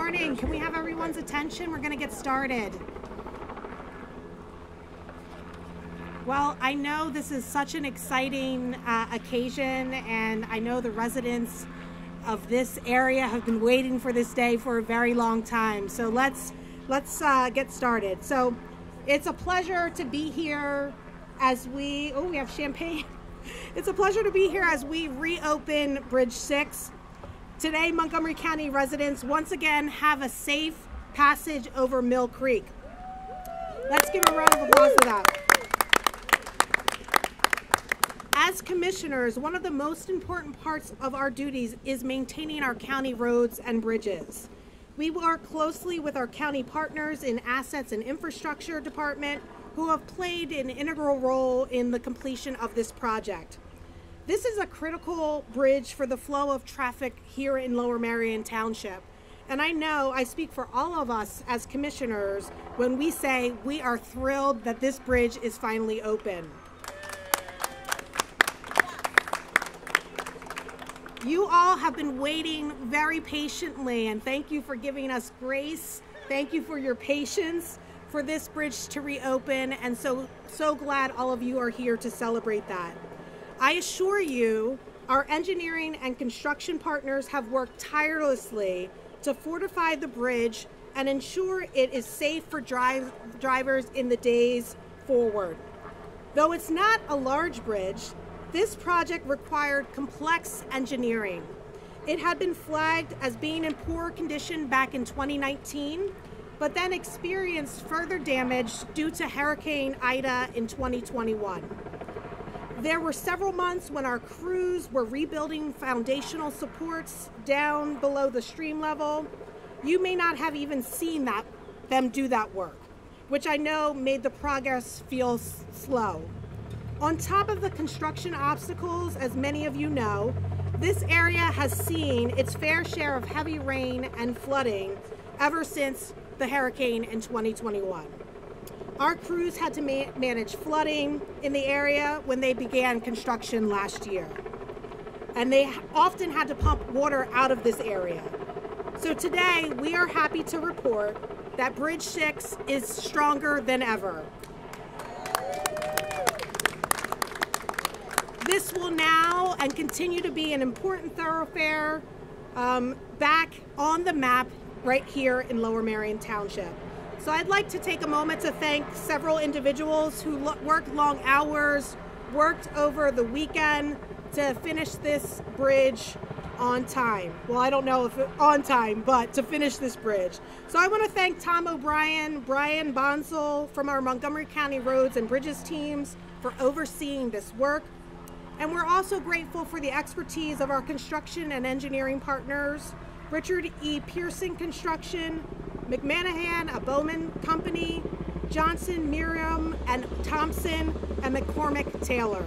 morning. Can we have everyone's attention? We're going to get started. Well, I know this is such an exciting occasion, and I know the residents of this area have been waiting for this day for a very long time. So let's get started. So it's a pleasure to be here as we have champagne. It's a pleasure to be here as we reopen Bridge 6. Today, Montgomery County residents once again have a safe passage over Mill Creek. Let's give a round of applause for that. As commissioners, one of the most important parts of our duties is maintaining our county roads and bridges. We work closely with our county partners in Assets and Infrastructure Department, who have played an integral role in the completion of this project. This is a critical bridge for the flow of traffic here in Lower Merion Township. And I know I speak for all of us as commissioners when we say we are thrilled that this bridge is finally open. You all have been waiting very patiently, and thank you for giving us grace. Thank you for your patience for this bridge to reopen, and so glad all of you are here to celebrate that. I assure you, our engineering and construction partners have worked tirelessly to fortify the bridge and ensure it is safe for drivers in the days forward. Though it's not a large bridge, this project required complex engineering. It had been flagged as being in poor condition back in 2019, but then experienced further damage due to Hurricane Ida in 2021. There were several months when our crews were rebuilding foundational supports down below the stream level. You may not have even seen them do that work, which I know made the progress feel slow. On top of the construction obstacles, as many of you know, this area has seen its fair share of heavy rain and flooding ever since the hurricane in 2021. Our crews had to manage flooding in the area when they began construction last year. And they often had to pump water out of this area. So today, we are happy to report that Bridge 6 is stronger than ever. This will now and continue to be an important thoroughfare back on the map right here in Lower Merion Township. So I'd like to take a moment to thank several individuals who worked long hours, worked over the weekend to finish this bridge on time. Well, I don't know if on time, but to finish this bridge. So I want to thank Tom O'Brien, Brian Bonsall from our Montgomery County Roads and Bridges teams for overseeing this work. And we're also grateful for the expertise of our construction and engineering partners, Richard E. Pearson Construction, McManahan, a Bowman Company, Johnson, Miriam, and Thompson, and McCormick Taylor.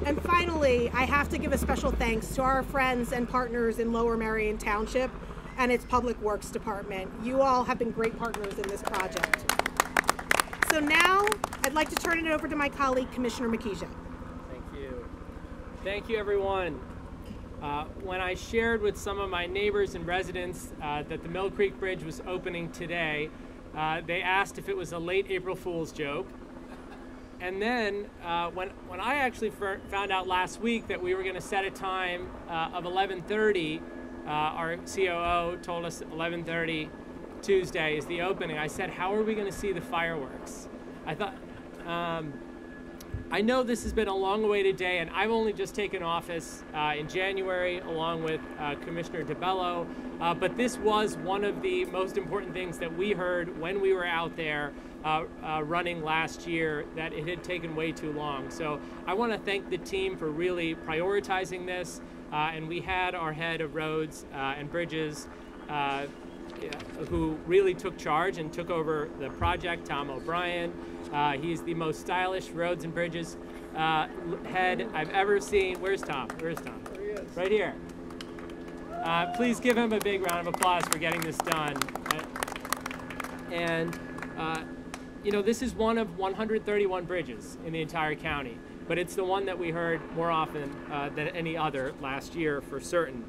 And finally, I have to give a special thanks to our friends and partners in Lower Merion Township and its Public Works Department. You all have been great partners in this project. So now, I'd like to turn it over to my colleague, Commissioner Makija. Thank you, everyone. When I shared with some of my neighbors and residents that the Mill Creek Bridge was opening today, they asked if it was a late April Fool's joke. And then when I actually found out last week that we were going to set a time of 11:30, our COO told us 11:30 Tuesday is the opening. I said, how are we going to see the fireworks? I thought, I know this has been a long-awaited day, and I've only just taken office in January along with Commissioner DeBello, but this was one of the most important things that we heard when we were out there running last year, that it had taken way too long. So I want to thank the team for really prioritizing this, and we had our head of roads and bridges who really took charge and took over the project, Tom O'Brien. He's the most stylish roads and bridges head I've ever seen. Where's Tom? Where's Tom? There he is. Right here. Please give him a big round of applause for getting this done. And you know, this is one of 131 bridges in the entire county, but it's the one that we heard more often than any other last year for certain.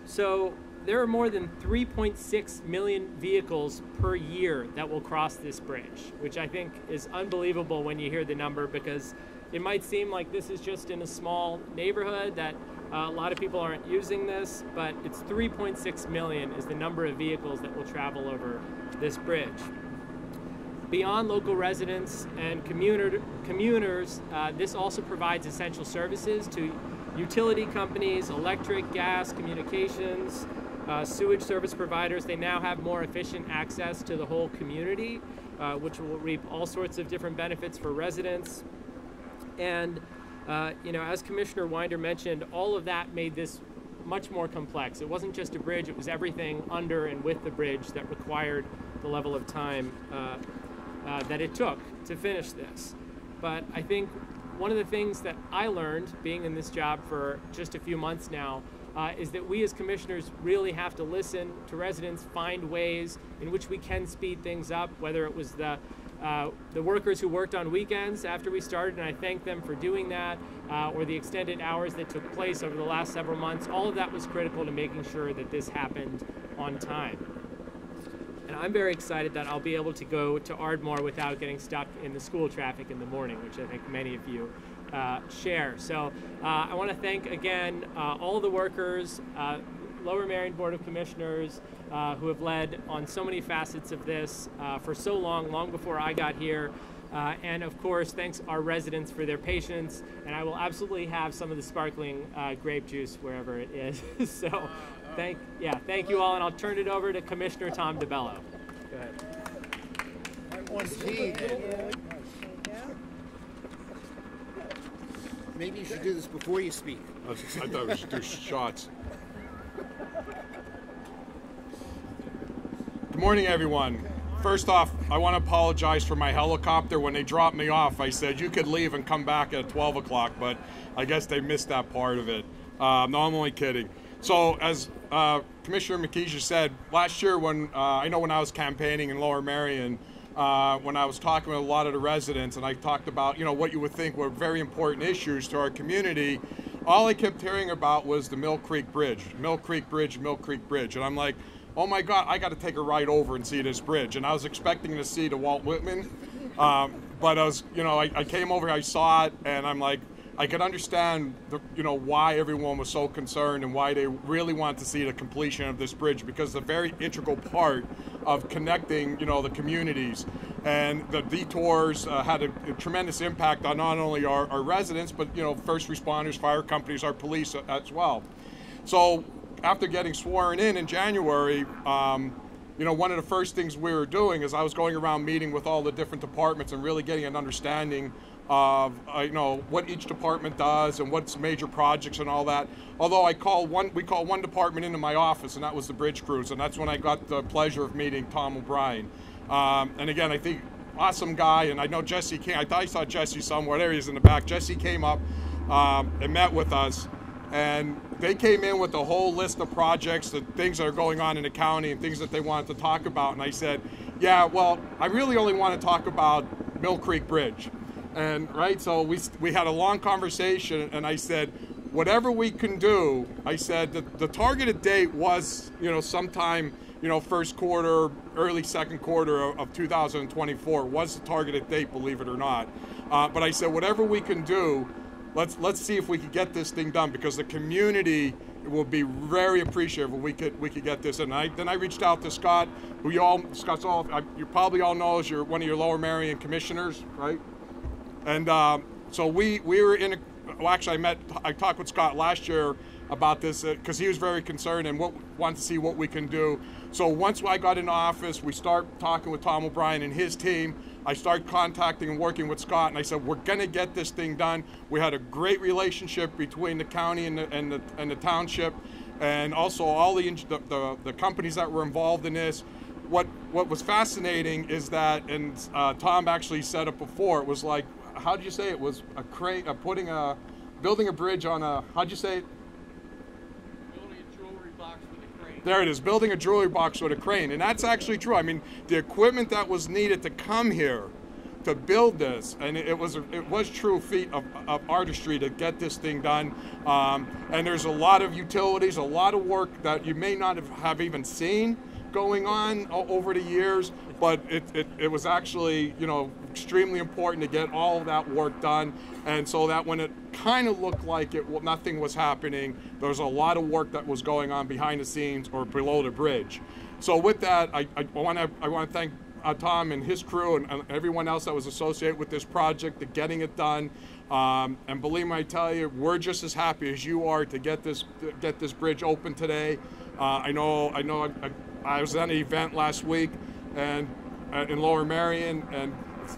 So there are more than 3.6 million vehicles per year that will cross this bridge, which I think is unbelievable when you hear the number, because it might seem like this is just in a small neighborhood that a lot of people aren't using this, but it's 3.6 million is the number of vehicles that will travel over this bridge. Beyond local residents and commuters, this also provides essential services to utility companies, electric, gas, communications, sewage service providers. They now have more efficient access to the whole community, which will reap all sorts of different benefits for residents. And as Commissioner Winder mentioned, all of that made this much more complex. It wasn't just a bridge, it was everything under and with the bridge that required the level of time that it took to finish this. But I think one of the things that I learned being in this job for just a few months now is that we as commissioners really have to listen to residents, find ways in which we can speed things up, whether it was the workers who worked on weekends after we started, and I thank them for doing that, or the extended hours that took place over the last several months. All of that was critical to making sure that this happened on time. And I'm very excited that I'll be able to go to Ardmore without getting stuck in the school traffic in the morning, which I think many of you share. So I want to thank again all the workers, Lower Merion Board of Commissioners, who have led on so many facets of this for so long before I got here. And of course, thanks our residents for their patience. And I will absolutely have some of the sparkling grape juice wherever it is. So thank you all. And I'll turn it over to Commissioner Tom DeBello. Go ahead. Maybe you should do this before you speak. I thought we should do shots. Good morning, everyone. First off, I want to apologize for my helicopter. When they dropped me off, I said you could leave and come back at 12 o'clock, but I guess they missed that part of it. No, I'm only kidding. So as Commissioner McKeisha said, last year when I was campaigning in Lower Merion, when I was talking with a lot of the residents and I talked about, what you would think were very important issues to our community, all I kept hearing about was the Mill Creek Bridge, Mill Creek Bridge, Mill Creek Bridge. And I'm like, oh my God, I got to take a ride over and see this bridge. And I was expecting to see the Walt Whitman, but I came over, I saw it, and I'm like, I could understand why everyone was so concerned and why they really want to see the completion of this bridge, because it's a very integral part of connecting, the communities. And the detours had a tremendous impact on not only our residents, but, first responders, fire companies, our police as well. So after getting sworn in January, one of the first things we were doing is I was going around meeting with all the different departments and really getting an understanding of what each department does and what's major projects and all that. Although we call one department into my office, and that was the bridge crews, and that's when I got the pleasure of meeting Tom O'Brien. And again, I think awesome guy, and I know Jesse came. I thought I saw Jesse somewhere. There he is in the back. Jesse came up and met with us, and they came in with a whole list of projects, the things that are going on in the county and things that they wanted to talk about. And I said, yeah, well, I really only want to talk about Mill Creek Bridge. And so we had a long conversation, and I said, whatever we can do, I said that the targeted date was, sometime, first quarter, early second quarter of 2024 was the targeted date, believe it or not. But I said, whatever we can do, let's see if we can get this thing done, because the community will be very appreciative if we could get this. And then I reached out to Scott, who you probably all know is one of your Lower Merion commissioners, right? And so we were I talked with Scott last year about this because he was very concerned and wanted to see what we can do. So once I got in office, we start talking with Tom O'Brien and his team. I started contacting and working with Scott, and I said, we're going to get this thing done. We had a great relationship between the county and the township, and also all the companies that were involved in this. What was fascinating is that, and Tom actually said it before, it was like, how did you say it was a crane, building a bridge on a, how'd you say it? Building a jewelry box with a crane. There it is, building a jewelry box with a crane. And that's actually true. I mean, the equipment that was needed to come here to build this, and it was true feat of artistry to get this thing done. And there's a lot of utilities, a lot of work that you may not have even seen going on over the years, but it was actually, you know, extremely important to get all of that work done. And so that when it kind of looked like nothing was happening, there was a lot of work that was going on behind the scenes or below the bridge. So with that, I want to thank Tom and his crew and everyone else that was associated with this project, to getting it done. And believe me, I tell you, we're just as happy as you are to get this bridge open today. I know. I was at an event last week and in Lower Merion, and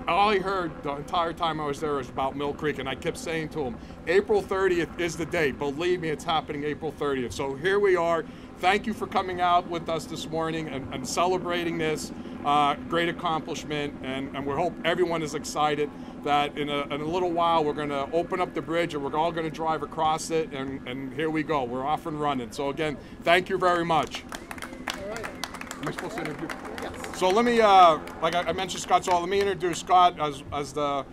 all I heard the entire time I was there was about Mill Creek, and I kept saying to him, April 30th is the date. Believe me, it's happening April 30th. So here we are. Thank you for coming out with us this morning and celebrating this great accomplishment, and we hope everyone is excited that in a little while we're going to open up the bridge and we're all going to drive across it, and here we go. We're off and running. So again, thank you very much. All right. Am I supposed to interview? Yes. So let me, like I mentioned Scott, so let me introduce Scott as the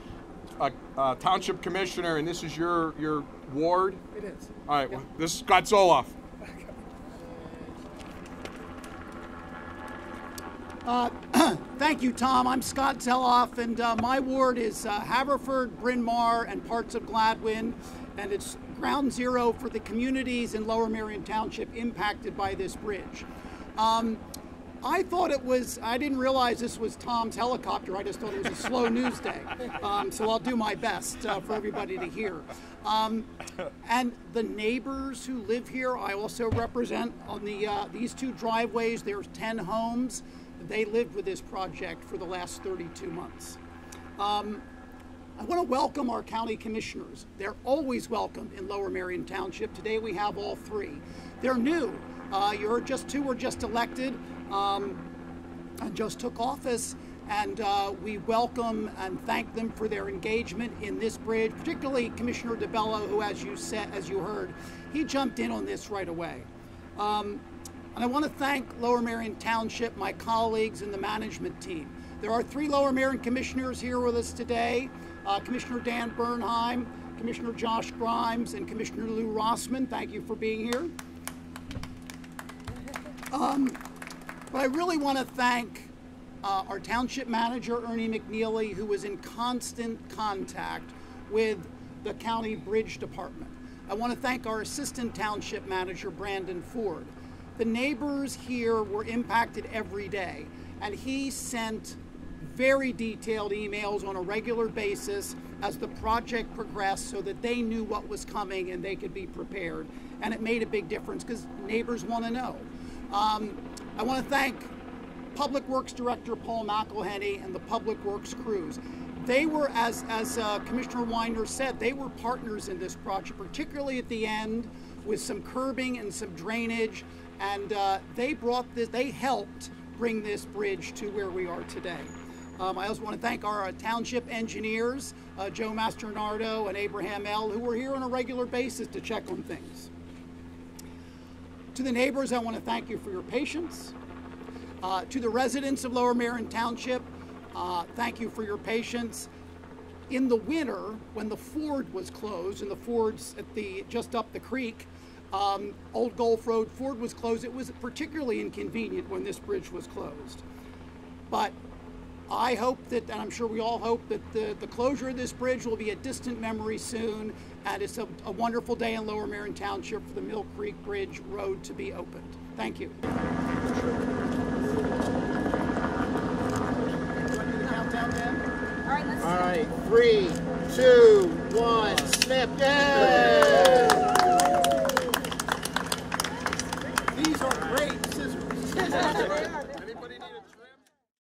Township Commissioner, and this is your ward? It is. All right, well, this is Scott Zoloff. Thank you, Tom. I'm Scott Zeloff, and my ward is Haverford, Bryn Mawr, and parts of Gladwyne, and it's ground zero for the communities in Lower Merion Township impacted by this bridge. I thought I didn't realize this was Tom's helicopter. I just thought it was a slow news day. So I'll do my best for everybody to hear. And the neighbors who live here, I also represent on these two driveways. There's 10 homes. They lived with this project for the last 32 months. I want to welcome our county commissioners. They're always welcome in Lower Merion Township. Today we have all three. They're new. Two were just elected and just took office, and we welcome and thank them for their engagement in this bridge, particularly Commissioner DeBello, who, as you heard, he jumped in on this right away. And I want to thank Lower Merion Township, my colleagues, and the management team. There are 3 Lower Merion commissioners here with us today, Commissioner Dan Bernheim, Commissioner Josh Grimes, and Commissioner Lou Rossman. Thank you for being here. But I really want to thank our township manager, Ernie McNeely, who was in constant contact with the county bridge department. I want to thank our assistant township manager, Brandon Ford. The neighbors here were impacted every day, and he sent very detailed emails on a regular basis as the project progressed so that they knew what was coming and they could be prepared. And it made a big difference because neighbors want to know. I want to thank Public Works Director Paul McElhenney and the Public Works crews. They were, as Commissioner Weiner said, they were partners in this project, particularly at the end with some curbing and some drainage. And they helped bring this bridge to where we are today. I also want to thank our township engineers, Joe Mastronardo and Abraham L., who were here on a regular basis to check on things. To the neighbors, I want to thank you for your patience. To the residents of Lower Merion Township, thank you for your patience. In the winter, when the ford was closed, and the ford's just up the creek, Old Gulf Road Ford was closed. It was particularly inconvenient when this bridge was closed. But I hope that, and I'm sure we all hope, that the closure of this bridge will be a distant memory soon, and it's a wonderful day in Lower Merion Township for the Mill Creek Bridge Road to be opened. Thank you. All right, 3, 2, 1, snap. Yay! These are great scissors.